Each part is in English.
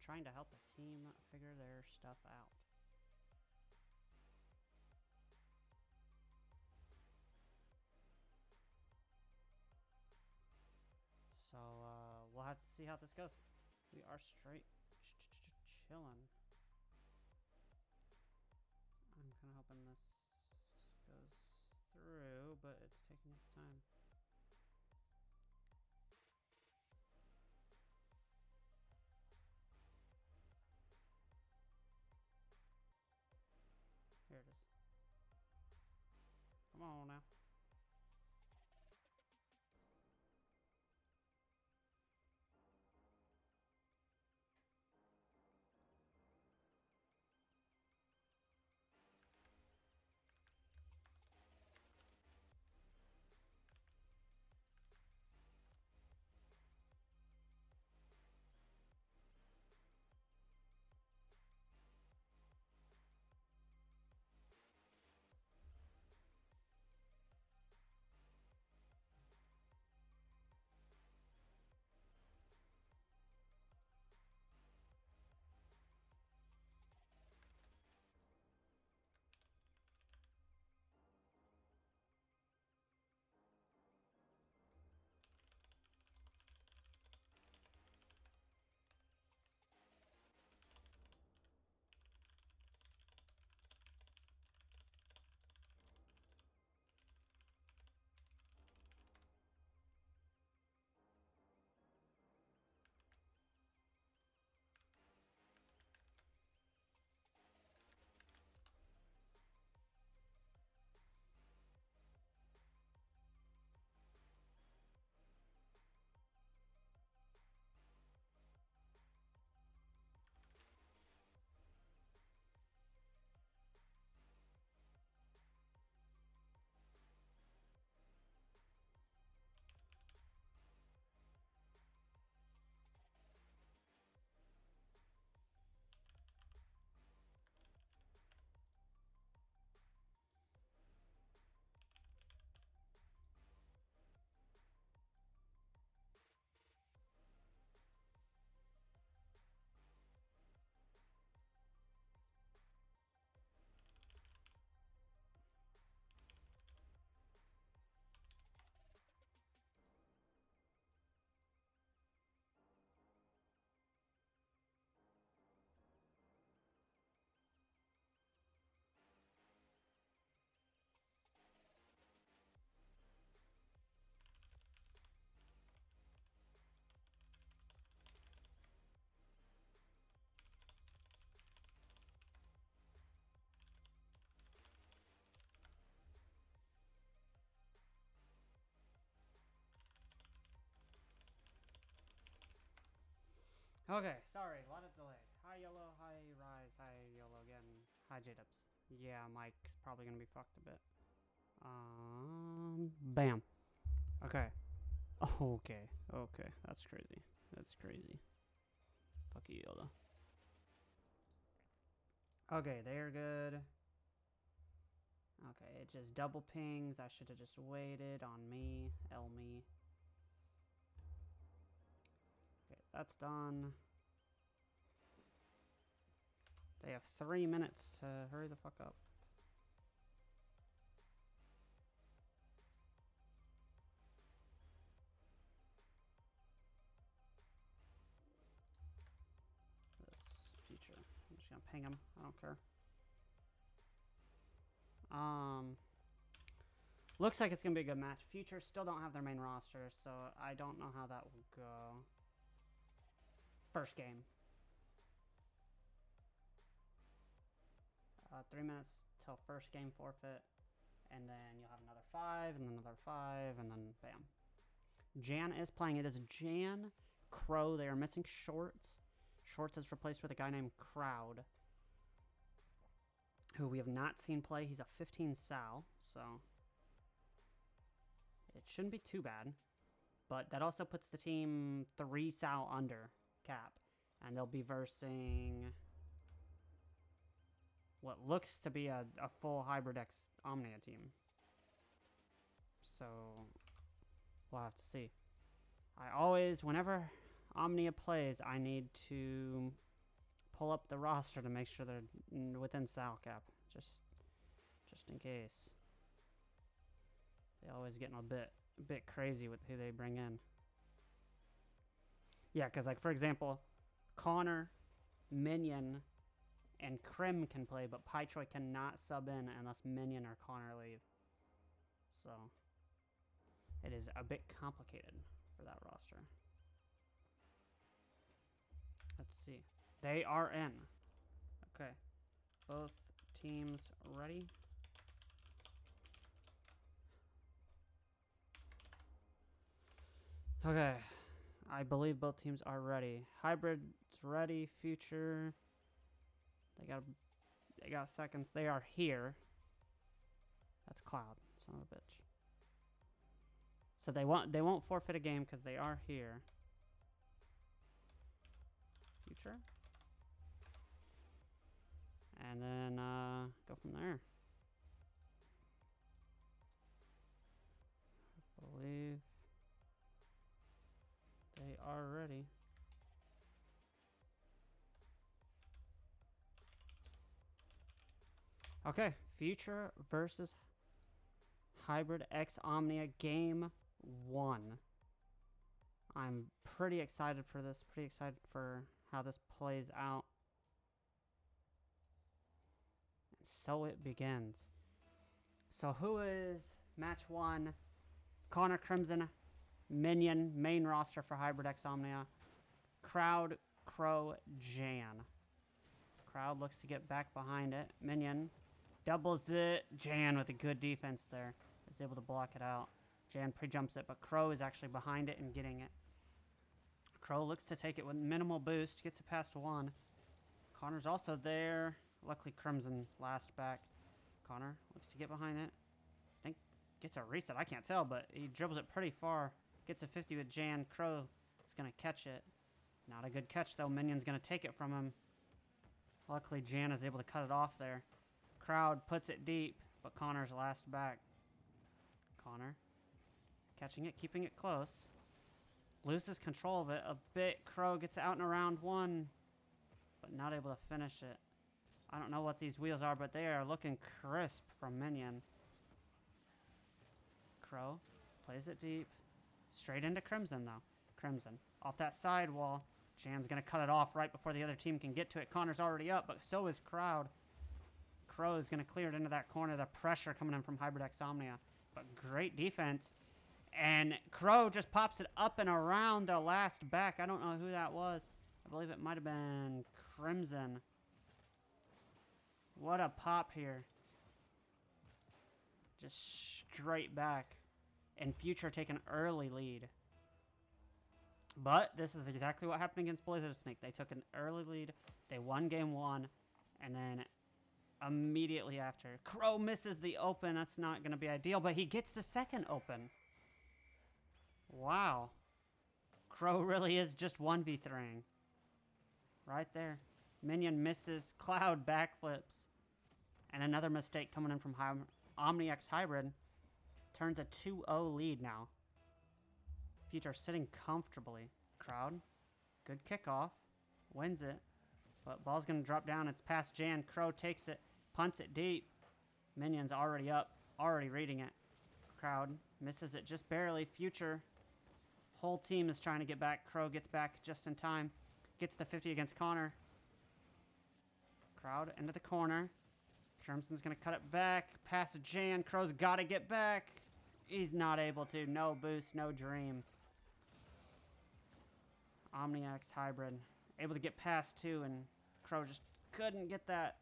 trying to help the team figure their stuff out. So we'll have to see how this goes. We are straight chilling. I'm kind of hoping this goes through, but it's taking its time. Here it is. Come on now. Okay, sorry, a lot of delay. Hi Yellow, hi Rise, hi Yellow again. Hi J-Dubs. Yeah, Mike's probably gonna be fucked a bit. Bam. Okay. Okay, that's crazy. That's crazy. Fuck you, Yellow. Okay, they're good. Okay, it just double pings. I should have just waited on me. Me. Okay, that's done. They have 3 minutes to hurry the fuck up. This future. I'm just gonna ping him. I don't care. Looks like it's gonna be a good match. Future still don't have their main roster, so I don't know how that will go. First game. 3 minutes till first game forfeit, and then you'll have another 5, and then another 5, and then bam. Jan is playing. It is Jan, Crow. They are missing Shorts. Shorts is replaced with a guy named Crowd, who we have not seen play. He's a 15 Sal, so it shouldn't be too bad. But that also puts the team 3 Sal under cap, and they'll be versing what looks to be a full Hybrid X Omnia team. So we'll have to see. I always, whenever Omnia plays, I need to pull up the roster to make sure they're within sal cap, just in case. They always getting a bit crazy with who they bring in. Yeah, because like for example, Connor, Minion, and Krim can play, but Pytroy cannot sub in unless Minion or Connor leave. So it is a bit complicated for that roster. Let's see. They are in. Okay. Both teams ready. Okay. I believe both teams are ready. Hybrid's ready. Future. They got seconds. They are here. That's Cloud, son of a bitch. So they won't forfeit a game because they are here. Future. And then go from there. I believe they are ready. Okay, Future versus Hybrid X Omnia Game 1. I'm pretty excited for this, pretty excited for how this plays out. And so it begins. So who is match 1? Connor Crimson, Minion, main roster for Hybrid X Omnia. Crowd, Crow, Jan. Crowd looks to get back behind it. Minion doubles it. Jan with a good defense there is able to block it out. Jan pre-jumps it, but Crow is actually behind it and getting it. Crow looks to take it with minimal boost, gets it past 1. Connor's also there. Luckily, Crimson last back. Connor looks to get behind it. I think gets a reset. I can't tell, but he dribbles it pretty far. Gets a 50 with Jan. Crow is going to catch it. Not a good catch, though. Minion's going to take it from him. Luckily, Jan is able to cut it off there. Crowd puts it deep, but Connor's last back. Connor catching it, keeping it close. Loses control of it a bit. Crow gets it out and around 1, but not able to finish it. I don't know what these wheels are, but they are looking crisp from Minion. Crow plays it deep. Straight into Crimson, though. Crimson off that side wall. Jan's going to cut it off right before the other team can get to it. Connor's already up, but so is Crowd. Crow is going to clear it into that corner. The pressure coming in from Hybrid X Omnia. But great defense. And Crow just pops it up and around the last back. I don't know who that was. I believe it might have been Crimson. What a pop here. Just straight back. And Future take an early lead. But this is exactly what happened against Blizzard Snake. They took an early lead. They won game 1. And then immediately after, Crow misses the open. That's not going to be ideal. But he gets the second open. Wow. Crow really is just 1v3ing. Right there. Minion misses. Cloud backflips. And another mistake coming in from Omnia X Hybrid. Turns a 2-0 lead now. Future sitting comfortably. Crowd. Good kickoff. Wins it. But ball's going to drop down. It's past Jan. Crow takes it. Punts it deep. Minion's already up. Already reading it. Crowd misses it just barely. Future. Whole team is trying to get back. Crow gets back just in time. Gets the 50 against Connor. Crowd into the corner. Crimson's going to cut it back. Past Jan. Crow's got to get back. He's not able to. No boost. No dream. Omnia X Hybrid. Able to get past 2, and Crow just couldn't get that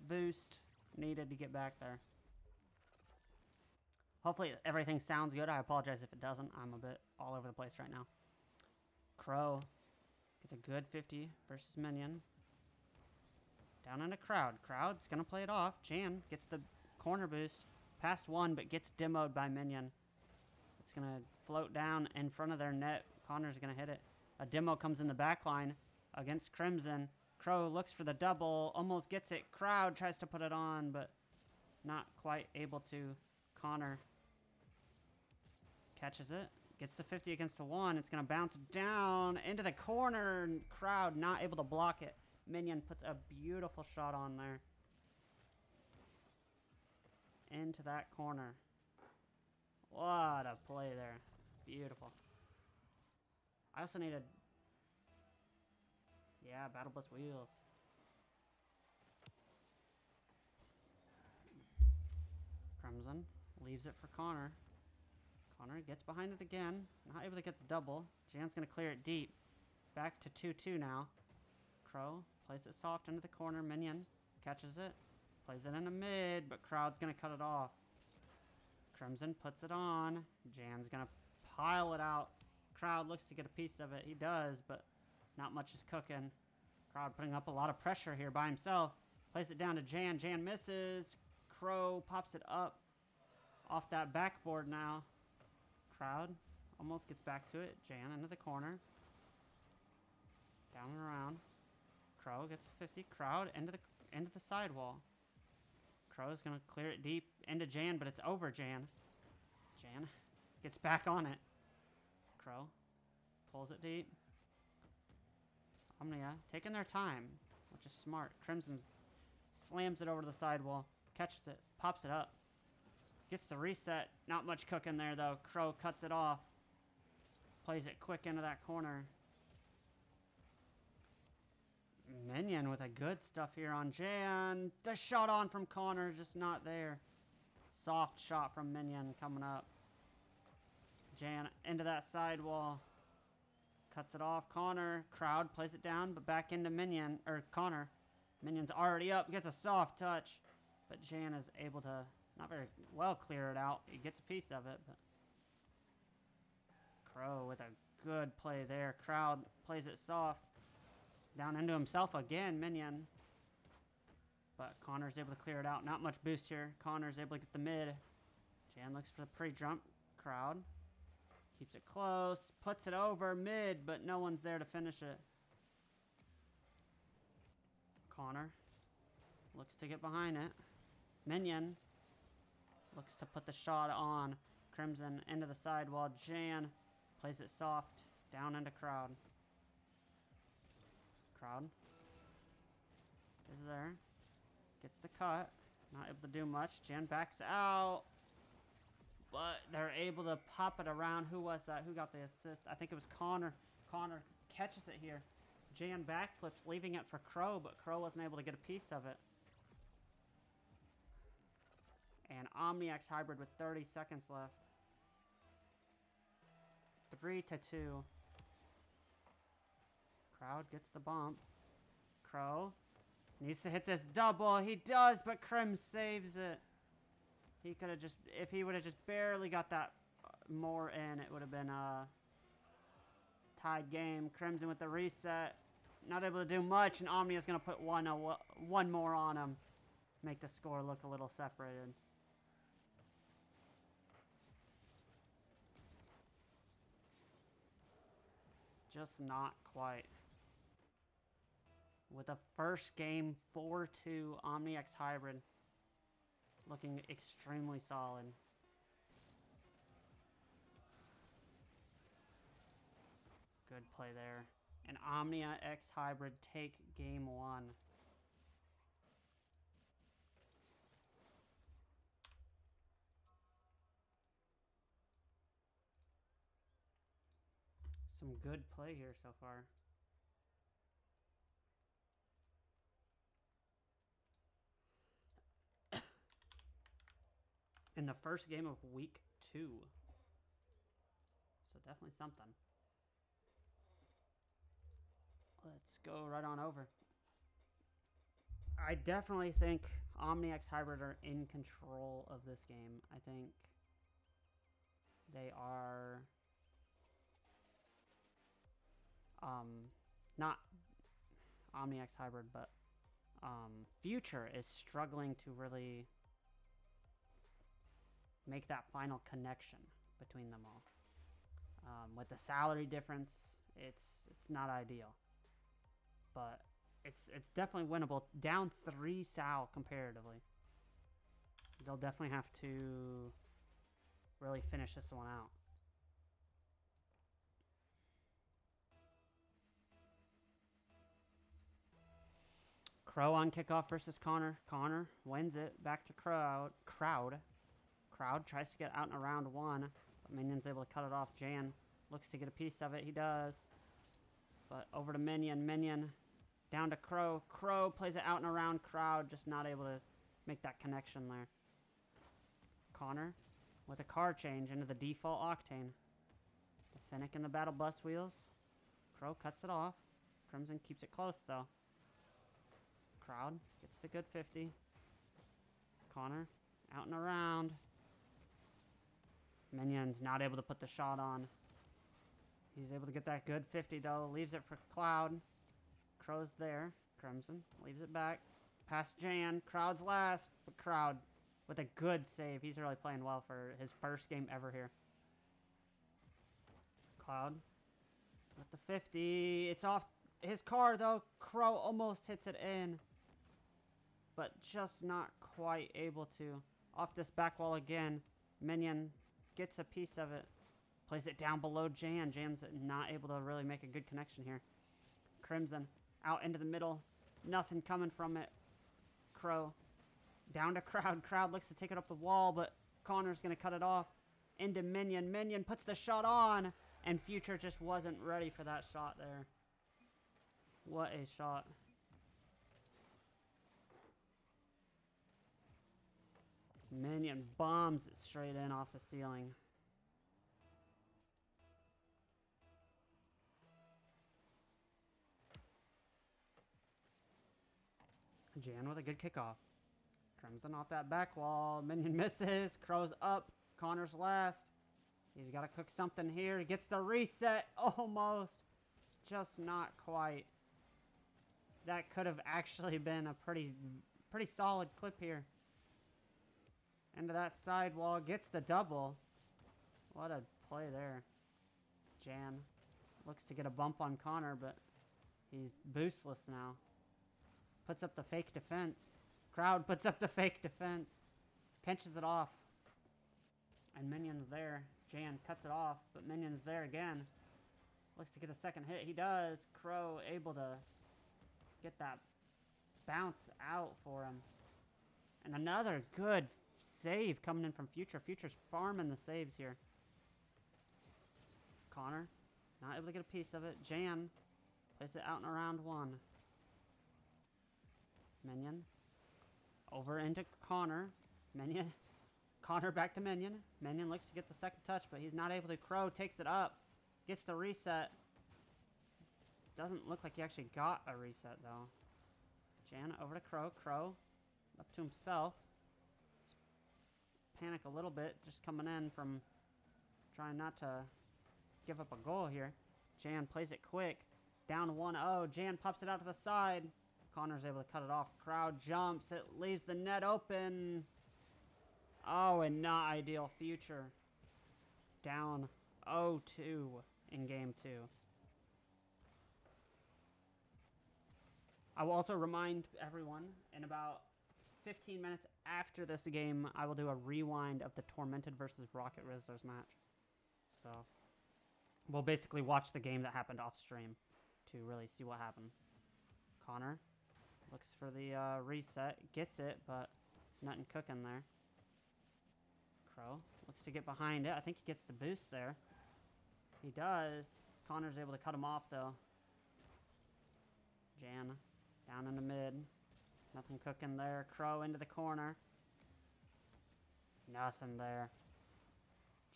boost needed to get back there. Hopefully everything sounds good. I apologize if it doesn't. I'm a bit all over the place right now. Crow gets a good 50 versus Minion. Down in a Crowd. Crowd's going to play it off. Jan gets the corner boost. Past 1, but gets demoed by Minion. It's going to float down in front of their net. Connor's going to hit it. A demo comes in the back line against Crimson. Crow looks for the double. Almost gets it. Crowd tries to put it on, but not quite able to. Connor catches it. Gets the 50 against a 1. It's going to bounce down into the corner. Crowd not able to block it. Minion puts a beautiful shot on there. Into that corner. What a play there. Beautiful. I also needed... Yeah, Battle Blitz wheels. Crimson leaves it for Connor. Connor gets behind it again. Not able to get the double. Jan's going to clear it deep. Back to 2-2 now. Crow plays it soft into the corner. Minion catches it. Plays it into mid, but Crowd's going to cut it off. Crimson puts it on. Jan's going to pile it out. Crowd looks to get a piece of it. He does, but not much is cooking. Crowd putting up a lot of pressure here by himself. Plays it down to Jan. Jan misses. Crow pops it up off that backboard now. Crowd almost gets back to it. Jan into the corner. Down and around. Crow gets 50. Crowd into the sidewall. Crow's going to clear it deep into Jan, but it's over Jan. Jan gets back on it. Crow pulls it deep. Omnia taking their time, which is smart. Crimson slams it over to the sidewall. Catches it. Pops it up. Gets the reset. Not much cooking there, though. Crow cuts it off. Plays it quick into that corner. Minion with a good stuff here on Jan. The shot on from Connor, just not there. Soft shot from Minion coming up. Jan into that sidewall. Cuts it off. Connor. Crowd plays it down, but back into Minion. Or Connor. Minion's already up. Gets a soft touch. But Jan is able to not very well clear it out. He gets a piece of it, but Crow with a good play there. Crowd plays it soft. Down into himself again, Minion. But Connor's able to clear it out. Not much boost here. Connor's able to get the mid. Jan looks for the pre-jump. Crowd keeps it close. Puts it over mid, but no one's there to finish it. Connor looks to get behind it. Minion looks to put the shot on. Crimson into the sidewall. Jan plays it soft. Down into Crowd. Crowd is there. Gets the cut. Not able to do much. Jan backs out. But they're able to pop it around. Who was that? Who got the assist? I think it was Connor. Connor catches it here. Jan backflips, leaving it for Crow, but Crow wasn't able to get a piece of it. And OmniX Hybrid with 30 seconds left. 3-2. Crowd gets the bump. Crow needs to hit this double. He does, but Krim saves it. He could have just, if he would have just barely got that more in, it would have been a tied game. Crimson with the reset. Not able to do much, and Omnia's going to put one more on him. Make the score look a little separated. Just not quite. With a first game 4-2 OmniX Hybrid looking extremely solid. Good play there. And Omnia X Hybrid take game 1. Some good play here so far. In the first game of week 2. So definitely something. Let's go right on over. I definitely think OmniX Hybrid are in control of this game. I think they are not OmniX Hybrid, but Future is struggling to really make that final connection between them all. With the salary difference, it's not ideal, but it's definitely winnable. Down 3 sal comparatively. They'll definitely have to really finish this one out. Crow on kickoff versus Connor. Connor wins it. Back to Crowd. Crowd tries to get out and around one. But Minion's able to cut it off. Jan looks to get a piece of it. He does. But over to Minion. Minion down to Crow. Crow plays it out and around Crowd. Just not able to make that connection there. Connor with a car change into the default Octane. The Finnick in the Battle Bus wheels. Crow cuts it off. Crimson keeps it close though. Crowd gets the good 50. Connor out and around. Minion's not able to put the shot on. He's able to get that good 50 though. Leaves it for Cloud. Crow's there. Crimson leaves it back. Past Jan. Crowd's last. But Crowd with a good save. He's really playing well for his first game ever here. Cloud with the 50. It's off his car though. Crow almost hits it in. But just not quite able to. Off this back wall again. Minion gets a piece of it. Plays it down below Jan. Jan's not able to really make a good connection here. Crimson out into the middle. Nothing coming from it. Crow down to Crowd. Crowd looks to take it up the wall, but Connor's going to cut it off. Into Minion. Minion puts the shot on. And Future just wasn't ready for that shot there. What a shot. Minion bombs it straight in off the ceiling. Jan with a good kickoff. Crimson off that back wall. Minion misses. Crow's up. Connor's last. He's got to cook something here. He gets the reset. Almost. Just not quite. That could have actually been a pretty solid clip here. Into that sidewall. Gets the double. What a play there. Jan looks to get a bump on Connor, but he's boostless now. Puts up the fake defense. Crowd puts up the fake defense. Pinches it off. And Minion's there. Jan cuts it off, but Minion's there again. Looks to get a second hit. He does. Crow able to get that bounce out for him. And another good save coming in from Future. Future's farming the saves here. Connor not able to get a piece of it. Jan plays it out and around one. Minion over into Connor. Minion. Connor back to Minion. Minion looks to get the second touch, but he's not able to. Crow takes it up. Gets the reset. Doesn't look like he actually got a reset, though. Jan over to Crow. Crow up to himself. Panic a little bit, just coming in from trying not to give up a goal here. Jan plays it quick. Down 1-0. Jan pops it out to the side. Connor's able to cut it off. Crowd jumps. It leaves the net open. Oh, and not ideal. Future down 0-2 in game 2. I will also remind everyone, in about 15 minutes after this game, I will do a rewind of the Tormented versus Rocket Rizzlers match. So we'll basically watch the game that happened off stream to really see what happened. Connor looks for the reset, gets it, but nothing cooking there. Crow looks to get behind it. I think he gets the boost there. He does. Connor's able to cut him off, though. Jan down in the mid. Nothing cooking there. Crow into the corner. Nothing there.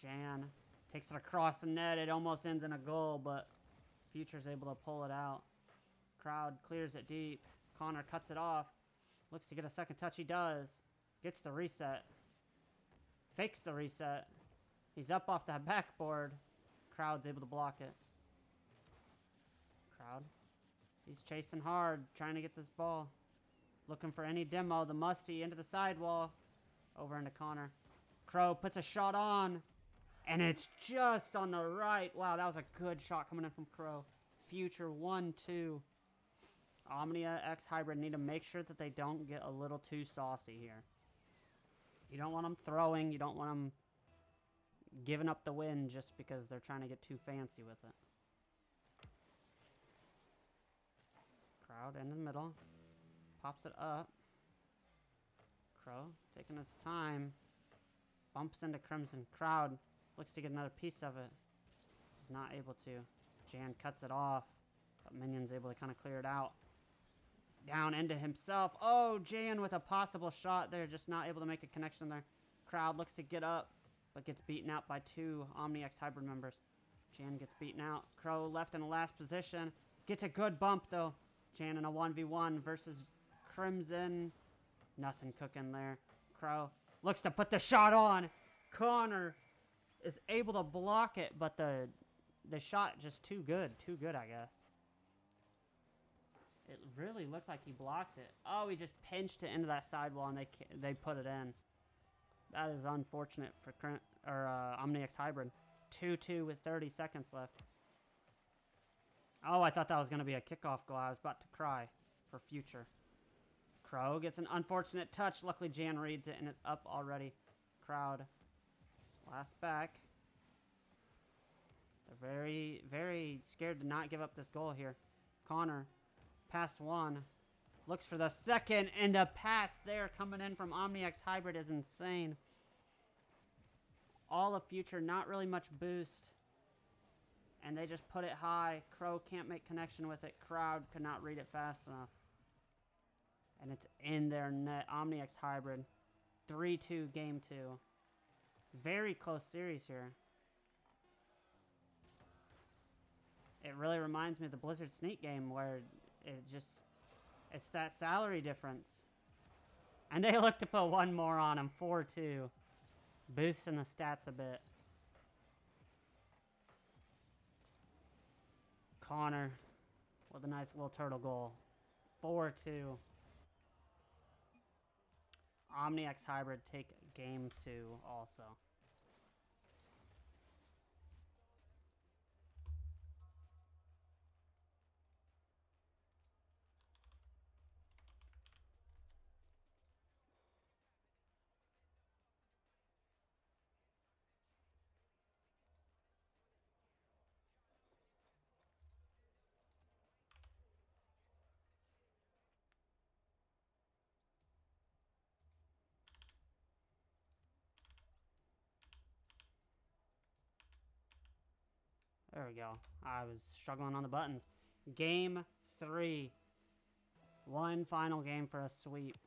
Jan takes it across the net. It almost ends in a goal, but Future's able to pull it out. Crowd clears it deep. Connor cuts it off. Looks to get a second touch. He does. Gets the reset. Fakes the reset. He's up off that backboard. Crowd's able to block it. Crowd. He's chasing hard, trying to get this ball. Looking for any demo. The Musty into the sidewall. Over into Connor. Crow puts a shot on. And it's just on the right. Wow, that was a good shot coming in from Crow. Future 1-2. Omnia X Hybrid need to make sure that they don't get a little too saucy here. You don't want them throwing. You don't want them giving up the win just because they're trying to get too fancy with it. Crowd in the middle. pops it up. Crow taking his time. Bumps into Crimson. Crowd looks to get another piece of it. He's not able to. Jan cuts it off, but Minion's able to kind of clear it out. Down into himself. Oh, Jan with a possible shot there, just not able to make a connection there. Crowd looks to get up, but gets beaten out by 2 Omnia X Hybrid members. Jan gets beaten out. Crow left in the last position. Gets a good bump, though. Jan in a 1v1 versus Crimson. Nothing cooking there. Crow looks to put the shot on. Connor is able to block it, but the shot just too good. Too good, I guess. It really looked like he blocked it. Oh, he just pinched it into that sidewall, and they put it in. That is unfortunate for Omnia X Hybrid. 2-2 with 30 seconds left. Oh, I thought that was going to be a kickoff goal. I was about to cry for future. Crow gets an unfortunate touch. Luckily, Jan reads it, and it's up already. Crowd. Last back. They're very, very scared to not give up this goal here. Connor, past 1. Looks for the second, and the pass there coming in from Omnia X Hybrid is insane. All of future, not really much boost. And they just put it high. Crow can't make connection with it. Crowd could not read it fast enough. And it's in their net. Omnia X Hybrid. 3-2 game 2. Very close series here. It really reminds me of the Blizzard Sneak game where it's that salary difference. And they look to put one more on him. 4-2. Boosting the stats a bit. Connor with a nice little turtle goal. 4-2. Omnia X Hybrid take game 2 also. There we go. I was struggling on the buttons. Game 3. One final game for a sweep.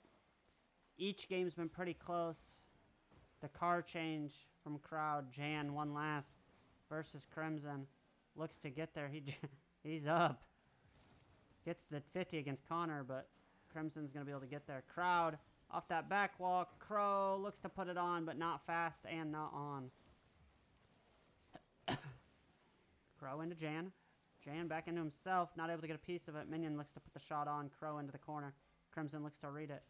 Each game's been pretty close. The car change from Crowd. Jan won last versus Crimson. Looks to get there. He's up. Gets the 50 against Connor, but Crimson's going to be able to get there. Crowd off that back wall. Crow looks to put it on, but not fast and not on. Crow into Jan. Jan back into himself. Not able to get a piece of it. Minion looks to put the shot on. Crow into the corner. Crimson looks to read it.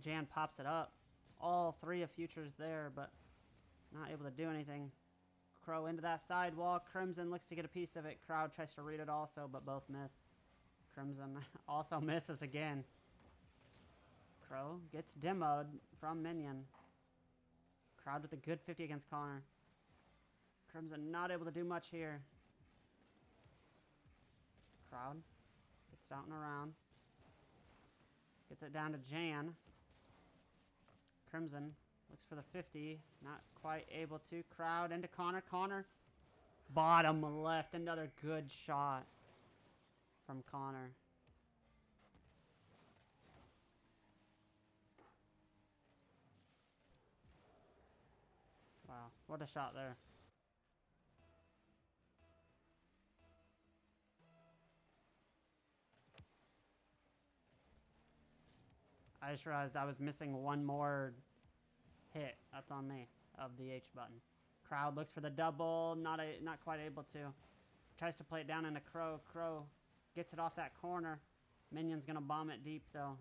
Jan pops it up. All 3 of Future's there, but not able to do anything. Crow into that sidewall. Crimson looks to get a piece of it. Crowd tries to read it also, but both miss. Crimson also misses again. Crow gets demoed from Minion. Crowd with a good 50 against Connor. Crimson not able to do much here. Crowd gets out and around. Gets it down to Jan. Crimson looks for the 50. Not quite able to. Crowd into Connor. Connor. Bottom left. Another good shot from Connor. Wow. What a shot there. I just realized I was missing one more hit. That's on me, of the H button. Crowd looks for the double. Not quite able to. Tries to play it down into Crow. Crow gets it off that corner. Minion's going to bomb it deep, though.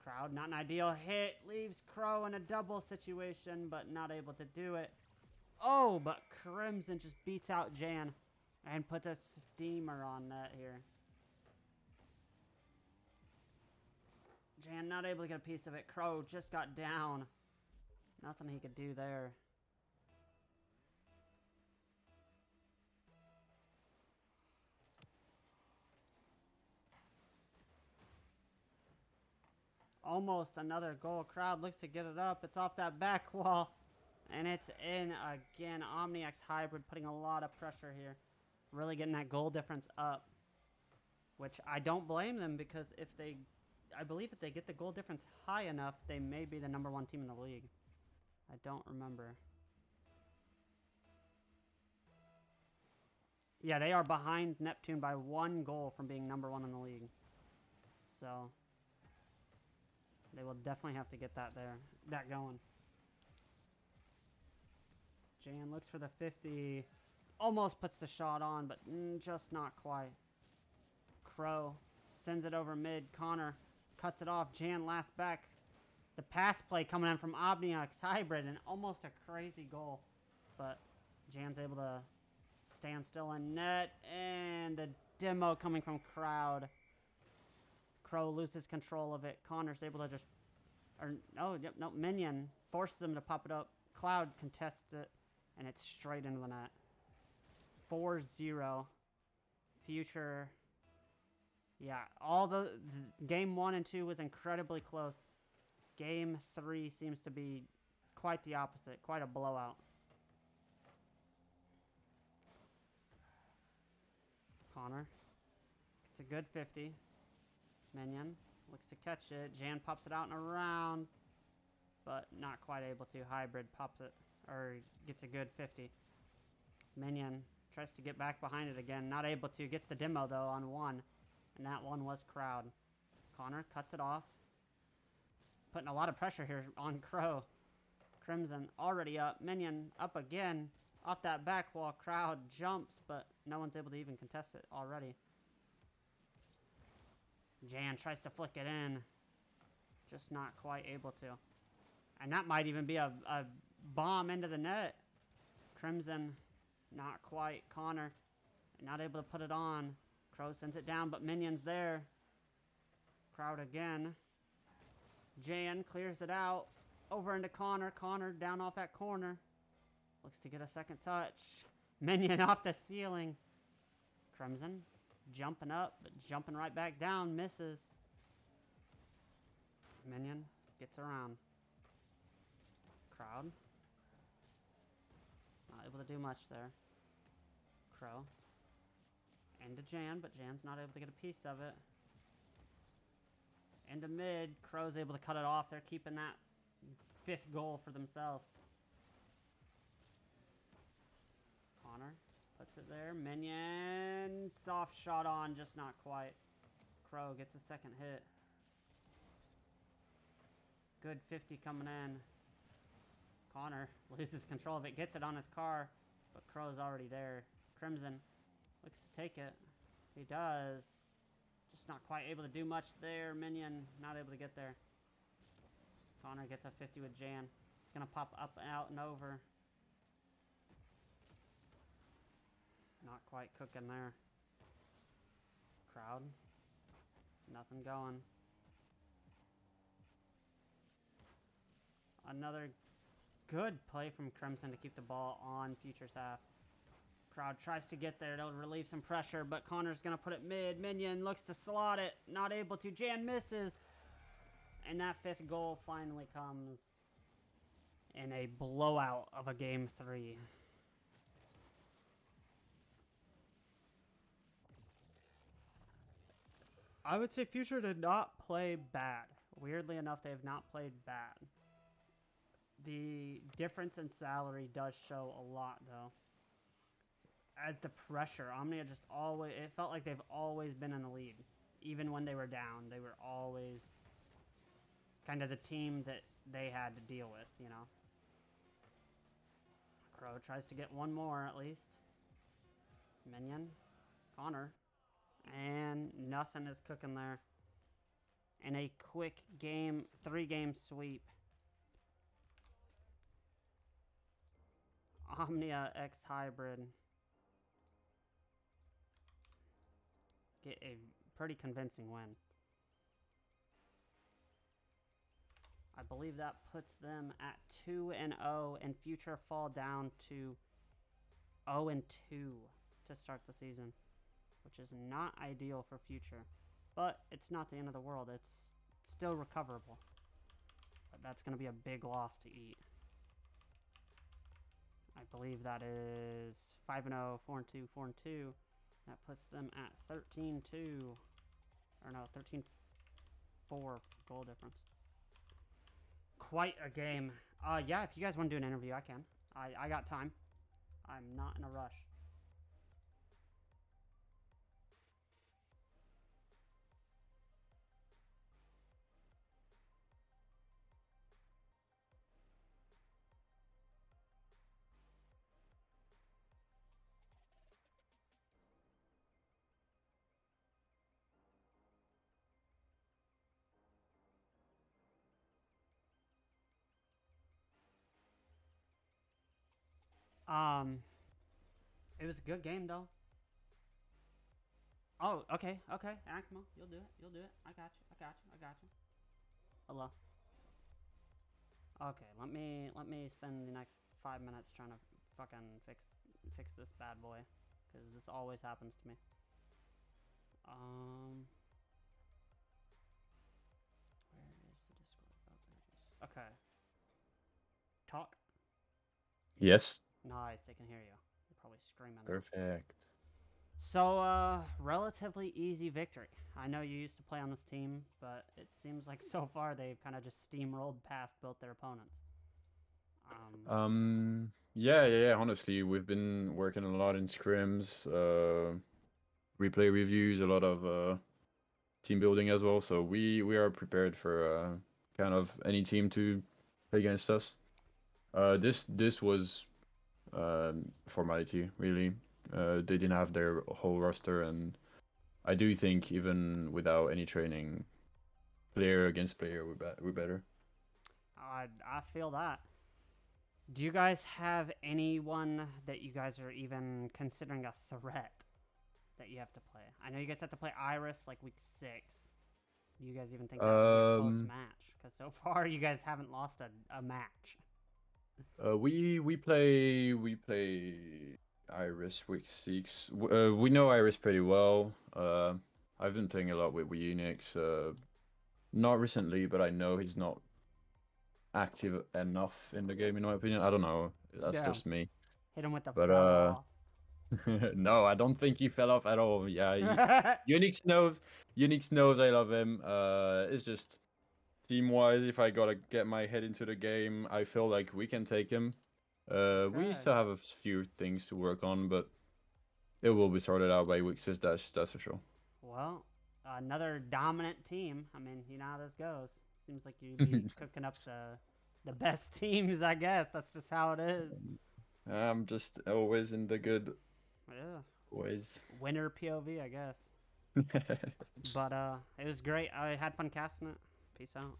Crowd, not an ideal hit. Leaves Crow in a double situation, but not able to do it. Oh, but Crimson just beats out Jan and puts a steamer on net here. Jan not able to get a piece of it. Crow just got down. Nothing he could do there. almost another goal. Crowd looks to get it up. It's off that back wall. And it's in again. Omnia X Hybrid putting a lot of pressure here. Really getting that goal difference up. Which I don't blame them, because I believe if they get the goal difference high enough, they may be the #1 team in the league. I don't remember. Yeah, they are behind Neptune by 1 goal from being #1 in the league. So they will definitely have to get that going. Jan looks for the 50. Almost puts the shot on, but just not quite. Crow sends it over mid. Connor cuts it off. Jan last back. The pass play coming in from Omnia X Hybrid, and almost a crazy goal. But Jan's able to stand still in net, and the demo coming from Crowd. Crow loses control of it. Connor's able to just, Minion forces him to pop it up. Cloud contests it, and it's straight into the net. 4-0. Future. Yeah, all the game 1 and 2 was incredibly close. Game 3 seems to be quite the opposite, quite a blowout. Connor. It's a good 50. Minion looks to catch it. Jan pops it out and around, but not quite able to. Hybrid pops it, or gets a good 50. Minion tries to get back behind it again. Not able to. Gets the demo, though, on 1. And that one was Crowd. Connor cuts it off. Putting a lot of pressure here on Crow. Crimson already up. Minion up again. Off that back wall. Crowd jumps, but no one's able to even contest it already. Jan tries to flick it in. Just not quite able to. And that might even be a bomb into the net. Crimson, not quite. Connor, not able to put it on. Crow sends it down, but Minion's there. Crowd again. Jan clears it out. Over into Connor. Connor down off that corner. Looks to get a second touch. Minion off the ceiling. Crimson jumping up, but jumping right back down. Misses. Minion gets around. Crowd. Not able to do much there. Crow. Into Jan, but Jan's not able to get a piece of it. Into mid. Crow's able to cut it off. They're keeping that 5th goal for themselves. Connor puts it there. Minion. Soft shot on, just not quite. Crow gets a second hit. Good 50 coming in. Connor loses control of it. Gets it on his car, but Crow's already there. Crimson looks to take it. He does. Just not quite able to do much there. Minion not able to get there. Connor gets a 50 with Jan. It's going to pop up, out, and over. Not quite cooking there. Crowd. Nothing going. Another good play from Crimson to keep the ball on Future's half. Crowd tries to get there to relieve some pressure, but Connor's going to put it mid. Minion looks to slot it. Not able to. Jan misses. And that 5th goal finally comes in a blowout of a game 3. I would say Future did not play bad. Weirdly enough, they have not played bad. The difference in salary does show a lot, though. As the pressure, Omnia just always, it felt like they've always been in the lead. Even when they were down, they were always kind of the team that they had to deal with, you know. Crow tries to get one more at least. Minion, Connor, and nothing is cooking there. And a quick game, 3-game sweep. Omnia X Hybrid get a pretty convincing win. I believe that puts them at 2-0, and Future fall down to 0-2 to start the season, which is not ideal for Future. But it's not the end of the world. It's still recoverable. But that's going to be a big loss to eat. I believe that is 5-0, 4-2, 4-2. That puts them at 13-2. Or no, 13-4 goal difference. Quite a game. Yeah, if you guys want to do an interview, I can. I got time. I'm not in a rush. It was a good game though. Oh, okay, okay, Acmo, you'll do it, you'll do it. I got you, I got you, I got you. Hello. Okay, let me spend the next 5 minutes trying to fucking fix this bad boy, because this always happens to me. Where is the Discord? Oh, there it is. Okay. Talk. Yes. Nice, they can hear you. They're probably screaming. Perfect. So, relatively easy victory. I know you used to play on this team, but it seems like so far they've kind of just steamrolled past both their opponents. Yeah. Honestly, we've been working a lot in scrims, replay reviews, a lot of team building as well. So we are prepared for kind of any team to play against us. This was formality really. They didn't have their whole roster, and I do think even without any training, player against player, we're better. I feel that. Do you guys have anyone that you guys are even considering a threat that you have to play? I know you guys have to play Iris like week 6. Do you guys even think that would be a close match? Because so far you guys haven't lost a match. We play Iris week 6. We know Iris pretty well. I've been playing a lot with Unix. Not recently, but I know he's not active enough in the game, in my opinion. I don't know. That's just me. Hit him with the But fell off. no, I don't think he fell off at all. Yeah, Unix knows. Unix knows I love him. It's just team-wise, if I gotta get my head into the game, I feel like we can take him. We still have a few things to work on, but it will be sorted out by week 6. That's for sure. Well, another dominant team. I mean, you know how this goes. Seems like you'd be cooking up the best teams, I guess. That's just how it is. I'm just always in the good ways. Winner POV, I guess. But it was great. I had fun casting it. Peace out.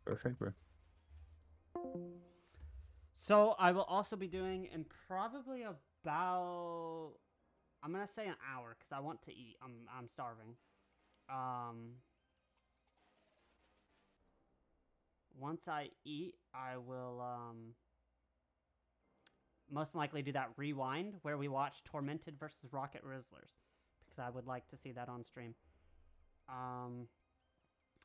Perfect, bro. So I will also be doing in probably about, I'm gonna say an hour because I want to eat. I'm starving. Once I eat, I will most likely do that rewind where we watch Tormented versus Rocket Rizzlers because I would like to see that on stream.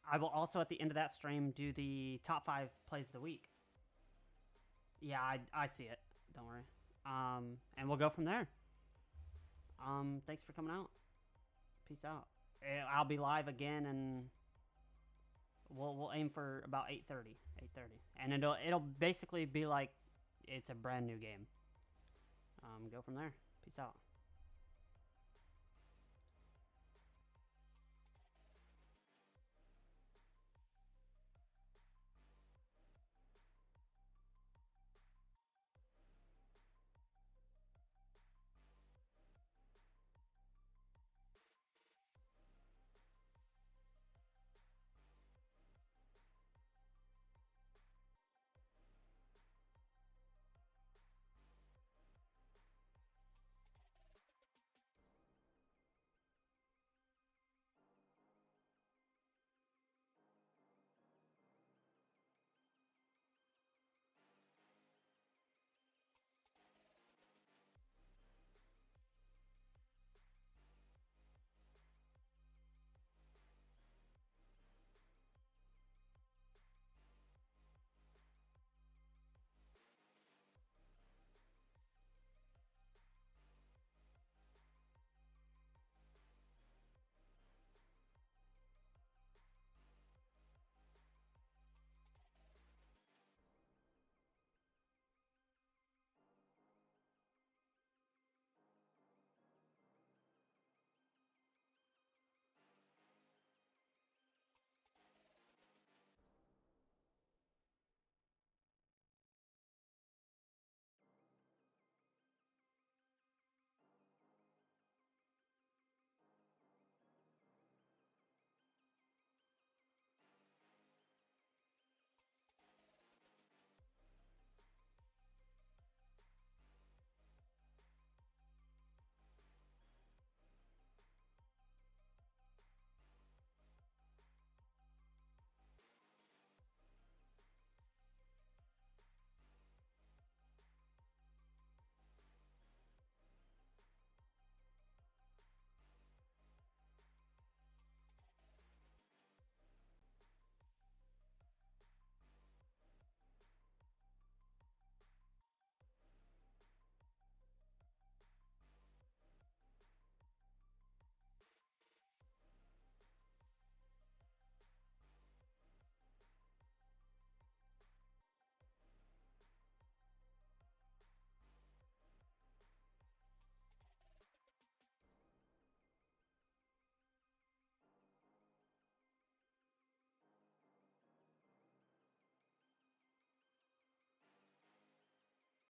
I will also at the end of that stream do the top 5 plays of the week. Yeah, I see it. Don't worry. And we'll go from there. Thanks for coming out. Peace out. I'll be live again, and we'll aim for about 8:30. 8:30, and it'll basically be like it's a brand new game. Go from there. Peace out.